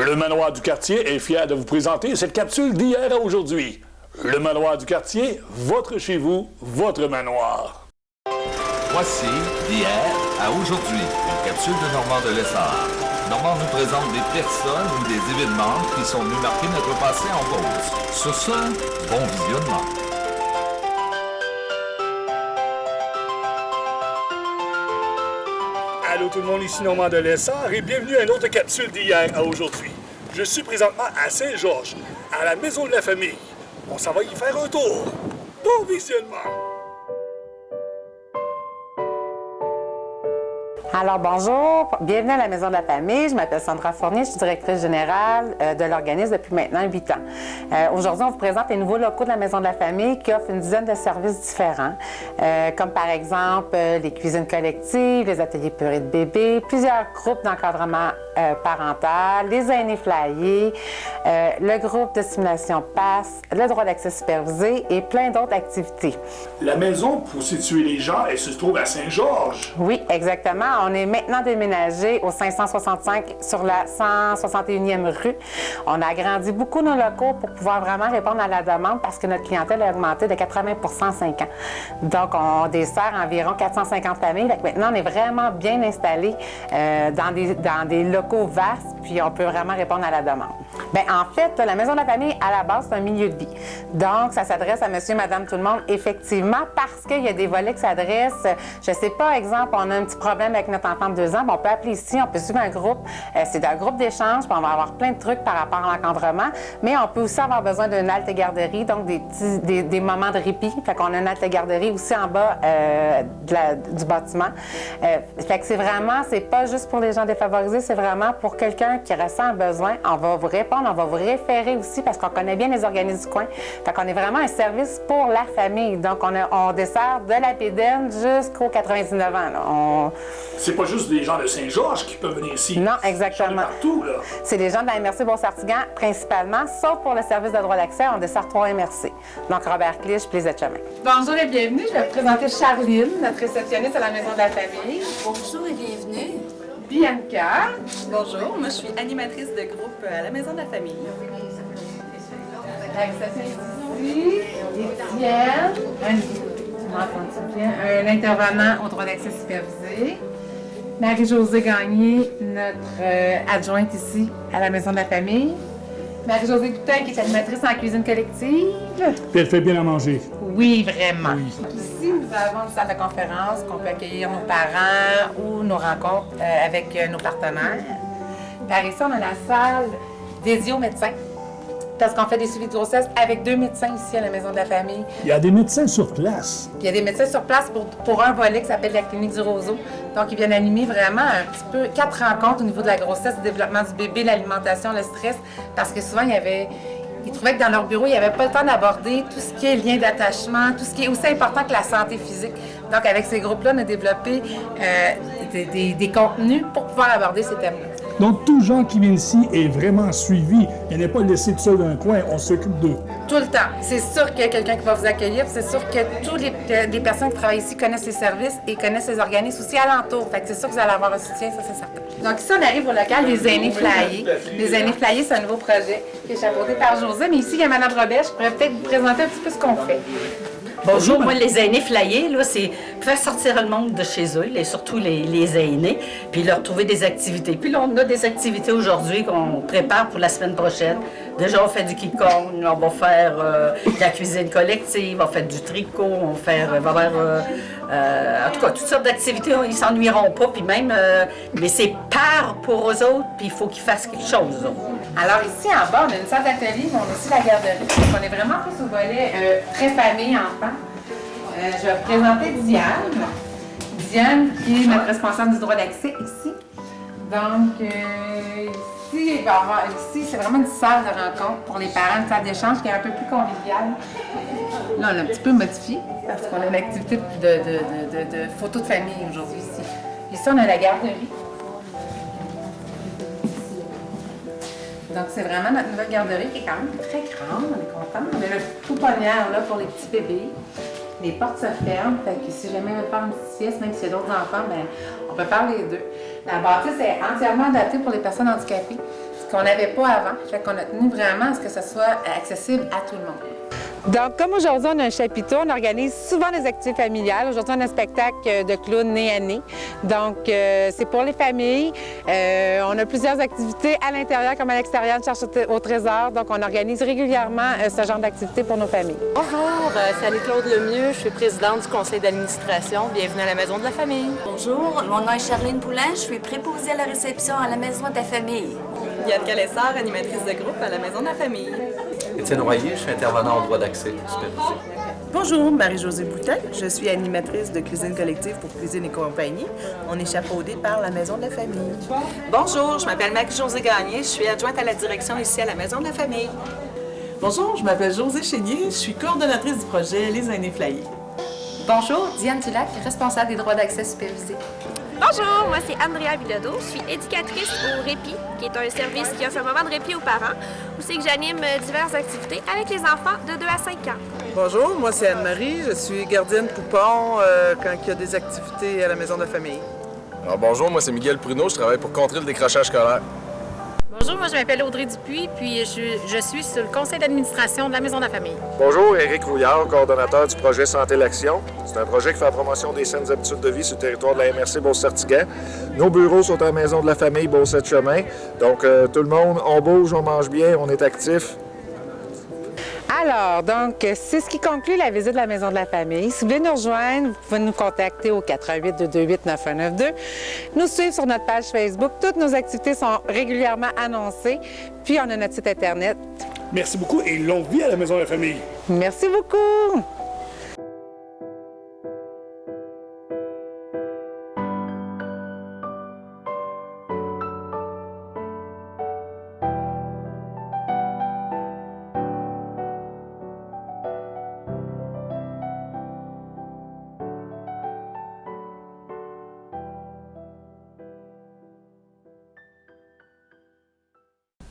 Le Manoir du Quartier est fier de vous présenter cette capsule d'hier à aujourd'hui. Le Manoir du Quartier, votre chez vous, votre manoir. Voici d'hier à aujourd'hui, une capsule de Normand de Lessard. Normand nous présente des personnes ou des événements qui sont venus marquer notre passé en rose. Sur ce, bon visionnement. Allô tout le monde, ici Normand de Lessard et bienvenue à une autre capsule d'hier à aujourd'hui. Je suis présentement à Saint-Georges, à la Maison de la Famille. On s'en va y faire un tour. Bon visionnement! Alors bonjour, bienvenue à la Maison de la Famille. Je m'appelle Sandra Fournier, je suis directrice générale de l'organisme depuis maintenant 8 ans. Aujourd'hui, on vous présente les nouveaux locaux de la Maison de la Famille qui offrent une dizaine de services différents, comme par exemple les cuisines collectives, les ateliers purée de bébés, plusieurs groupes d'encadrement parental, les aînés flyés, le groupe de stimulation PASS, le droit d'accès supervisé et plein d'autres activités. La maison, pour situer les gens, elle se trouve à Saint-Georges. Oui, exactement. On est maintenant déménagé au 565 sur la 161e rue. On a agrandi beaucoup nos locaux pour pouvoir vraiment répondre à la demande parce que notre clientèle a augmenté de 80 en 5 ans. Donc, on dessert environ 450 familles. Donc, maintenant, on est vraiment bien installés dans des locaux vastes, puis on peut vraiment répondre à la demande. Bien, en fait, la Maison de la Famille, à la base, c'est un milieu de vie. Donc, ça s'adresse à monsieur, madame, tout le monde, effectivement, parce qu'il y a des volets qui s'adressent. Je ne sais pas, exemple, on a un petit problème avec notre enfant de 2 ans, bien, on peut appeler ici, on peut suivre un groupe. C'est un groupe d'échange, puis on va avoir plein de trucs par rapport à l'encadrement, mais on peut aussi avoir besoin d'une halte garderie, donc des moments de répit. Fait qu'on a une halte garderie aussi en bas du bâtiment. Fait que c'est pas juste pour les gens défavorisés, c'est vraiment pour quelqu'un qui ressent un besoin. On va vous répondre, on va vous référer aussi parce qu'on connaît bien les organismes du coin. Fait qu'on est vraiment un service pour la famille. Donc, on dessert de la Pédenne jusqu'aux 99 ans. Là. C'est pas juste des gens de Saint-Georges qui peuvent venir ici. Non, exactement. Partout, là. C'est les gens de la MRC Beauce-Artigan principalement, sauf pour le service de droit d'accès, on dessert 3 MRC. Donc, Robert Clich, puis les Chemin. Bonjour et bienvenue. Je vais vous présenter Charline, notre réceptionniste à la Maison de la Famille. Bonjour et bienvenue. Bianca. Bonjour, moi je suis animatrice de groupe à la Maison de la Famille. La réceptionniste ici. Étienne. Un intervenant au droit d'accès supervisé. Marie-Josée Gagné, notre adjointe ici à la Maison de la Famille. Marie-Josée Goutin, qui est animatrice en cuisine collective. Puis elle fait bien à manger. Oui, vraiment. Oui. Ici, nous avons une salle de conférence qu'on peut accueillir nos parents ou nos rencontres avec nos partenaires. Par ici, on a la salle dédiée aux médecins. Parce qu'on fait des suivis de grossesse avec 2 médecins ici à la Maison de la Famille. Il y a des médecins sur place. Il y a des médecins sur place pour un volet qui s'appelle la clinique du Roseau. Donc, ils viennent animer vraiment un petit peu 4 rencontres au niveau de la grossesse, du développement du bébé, l'alimentation, le stress. Parce que souvent, ils trouvaient que dans leur bureau, il n'y avait pas le temps d'aborder tout ce qui est lien d'attachement, tout ce qui est aussi important que la santé physique. Donc, avec ces groupes-là, on a développé des contenus pour pouvoir aborder ces thèmes-là. Donc, tout gens qui viennent ici est vraiment suivi. Il n'est pas laissé tout seul dans un coin, on s'occupe d'eux. Tout le temps. C'est sûr qu'il y a quelqu'un qui va vous accueillir, c'est sûr que toutes les personnes qui travaillent ici connaissent les services et connaissent les organismes aussi alentour. Fait que c'est sûr que vous allez avoir un soutien, ça c'est certain. Donc ici, on arrive au local des aînés flyés. Les aînés flyés, c'est un nouveau projet qui est chapeauté par José. Mais ici, il y a Mme Robert. Je pourrais peut-être vous présenter un petit peu ce qu'on fait. Bonjour, moi les aînés flyés, là, c'est faire sortir le monde de chez eux, surtout les aînés, puis leur trouver des activités. Puis là, on a des activités aujourd'hui qu'on prépare pour la semaine prochaine. Déjà, on fait du Qigong, on va faire de la cuisine collective, on va faire du tricot, on va faire, en tout cas, toutes sortes d'activités, ils s'ennuieront pas, puis même, mais c'est par pour eux autres, puis il faut qu'ils fassent quelque chose. Alors ici, en bas, on a une salle d'atelier, mais on a aussi la garderie. Donc, on est vraiment plus au volet très famille, enfant. Je vais vous présenter Diane. Diane, qui est notre responsable du droit d'accès ici. Donc, ici, c'est vraiment une salle de rencontre pour les parents, une salle d'échange qui est un peu plus conviviale. Là, on l'a un petit peu modifié parce qu'on a une activité de photos de famille aujourd'hui ici. Ici, on a la garderie. Donc, c'est vraiment notre nouvelle garderie qui est quand même très grande. On est content. On a le pouponnière là pour les petits bébés. Les portes se ferment, fait que si jamais on veut faire une petite sieste, même s'il y a d'autres enfants, bien, on peut faire les deux. La bâtisse est entièrement adaptée pour les personnes handicapées. qu'on n'avait pas avant. Fait qu'on a tenu vraiment à ce que ce soit accessible à tout le monde. Donc, comme aujourd'hui, on a un chapiteau, on organise souvent des activités familiales. Aujourd'hui, on a un spectacle de clown nez à nez. Donc, c'est pour les familles. On a plusieurs activités à l'intérieur comme à l'extérieur de Cherche au trésor. Donc, on organise régulièrement ce genre d'activités pour nos familles. Bonjour, c'est Annie-Claude Lemieux, je suis présidente du conseil d'administration. Bienvenue à la Maison de la famille. Bonjour, mon nom est Charline Poulin, je suis préposée à la réception à la Maison de la famille. Yann Calessard, animatrice de groupe à la Maison de la famille. Étienne Royer, je suis intervenant en droit d'accès supervisé. Bonjour, Marie-Josée Boutin. Je suis animatrice de cuisine collective pour Cuisine et compagnie. On est chapeaudé par la Maison de la famille. Bonjour, je m'appelle Marie-Josée Gagné, je suis adjointe à la direction ici à la Maison de la famille. Bonjour, je m'appelle Josée Chénier. Je suis coordonnatrice du projet Les Aînés Flyés. Bonjour, Diane Tulac, responsable des droits d'accès supervisés. Bonjour, moi c'est Andrea Bilodeau, je suis éducatrice au Répit, qui est un service qui offre un moment de répit aux parents, où c'est que j'anime diverses activités avec les enfants de 2 à 5 ans. Bonjour, moi c'est Anne-Marie. Je suis gardienne poupon quand il y a des activités à la Maison de la famille. Alors bonjour, moi c'est Miguel Pruneau, je travaille pour contrer le décrochage scolaire. Bonjour, moi je m'appelle Audrey Dupuis, puis je suis sur le conseil d'administration de la Maison de la famille. Bonjour, Éric Rouillard, coordonnateur du projet Santé l'Action. C'est un projet qui fait la promotion des saines habitudes de vie sur le territoire de la MRC Beauce-Sartiguan. Nos bureaux sont à la Maison de la famille Beauce-7-Chemin. Donc tout le monde, on bouge, on mange bien, on est actif. Alors, donc, c'est ce qui conclut la visite de la Maison de la famille. Si vous voulez nous rejoindre, vous pouvez nous contacter au 88 228 9192. Nous suivre sur notre page Facebook. Toutes nos activités sont régulièrement annoncées. Puis, on a notre site Internet. Merci beaucoup et longue vie à la Maison de la famille. Merci beaucoup!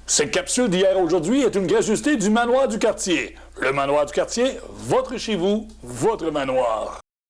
Cette capsule d'hier aujourd'hui est une gracieuseté du Manoir du Quartier. Le Manoir du Quartier, votre chez vous, votre manoir.